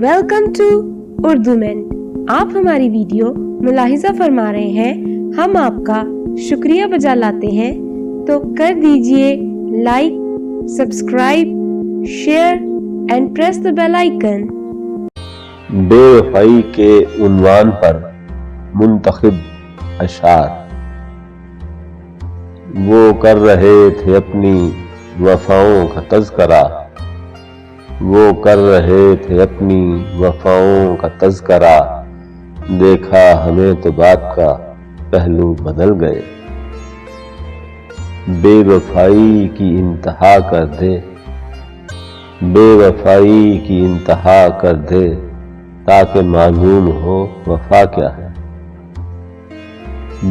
Welcome to Urdu مین۔ آپ ہماری video ملاحظہ فرما رہے ہیں، ہم آپ کا شکریہ بجا لاتے ہیں، تو کر دیجئے like, subscribe, share and press the bell icon. بے وفائی کے عنوان پر منتخب اشعار۔ وہ کر رہے تھے اپنی وفاؤں کا تذکرہ، وہ کر رہے تھے اپنی وفاؤں کا تذکرہ، دیکھا ہمیں تو بات کا پہلو بدل گئے۔ بے وفائی کی انتہا کر دے، بے وفائی کی انتہا کر دے، تاکہ معلوم ہو وفا کیا ہے۔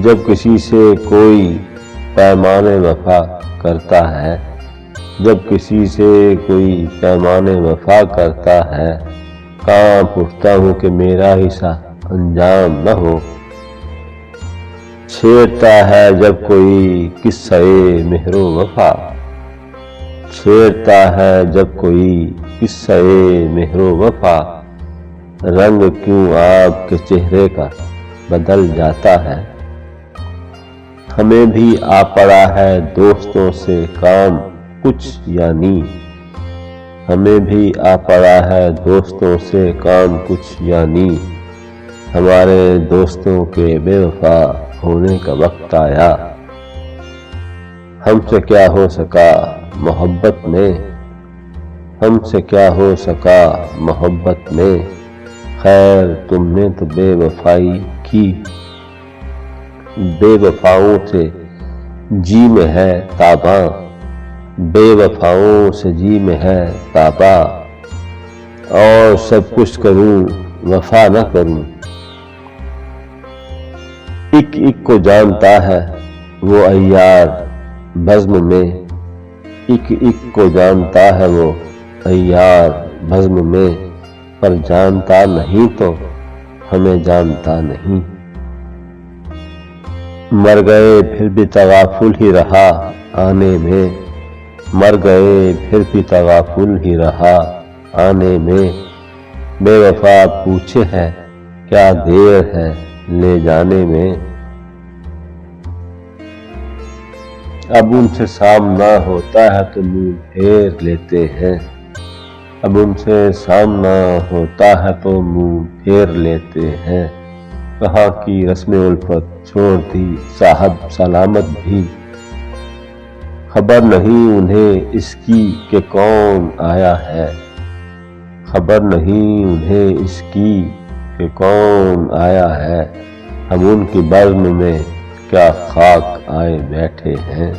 جب کسی سے کوئی پیمان وفا کرتا ہے، جب کسی سے کوئی پیمان وفا کرتا ہے، کانپ اٹھتا ہوں کہ میرا ایسا انجام نہ ہو۔ چھیڑتا ہے جب کوئی قصہ مہر و وفا، چھیڑتا ہے جب کوئی قصہ مہر و وفا، رنگ کیوں آپ کے چہرے کا بدل جاتا ہے۔ ہمیں بھی آ پڑا ہے دوستوں سے کام کچھ یعنی، ہمیں بھی آ پڑا ہے دوستوں سے کام کچھ یعنی، ہمارے دوستوں کے بے وفا ہونے کا وقت آیا۔ ہم سے کیا ہو سکا محبت میں، ہم سے کیا ہو سکا محبت میں، خیر تم نے تو بے وفائی کی۔ بے وفاؤں سے جی میں ہے تاباں، بے وفاؤں سے جی میں ہے تاباں، اور سب کچھ کروں وفا نہ کروں۔ ایک ایک کو جانتا ہے وہ عیار بزم میں، ایک ایک کو جانتا ہے وہ عیار بزم میں، پر جانتا نہیں تو ہمیں جانتا نہیں۔ مر گئے پھر بھی تغافل ہی رہا آنے میں، مر گئے پھر بھی تغافل ہی رہا آنے میں، بے وفا پوچھے ہے کیا دیر ہے لے جانے میں۔ اب ان سے سامنا ہوتا ہے تو منہ پھیر لیتے ہیں، اب ان سے سامنا ہوتا ہے تو منہ پھیر لیتے ہیں، کہاں کی رسم الفت چھوڑ دی صاحب سلامت بھی، خبر نہیں انہیں اس کی کہ کون آیا ہے، خبر نہیں انہیں اس کی کہ کون آیا ہے، ہم ان کی بزم میں کیا خاک آئے بیٹھے ہیں۔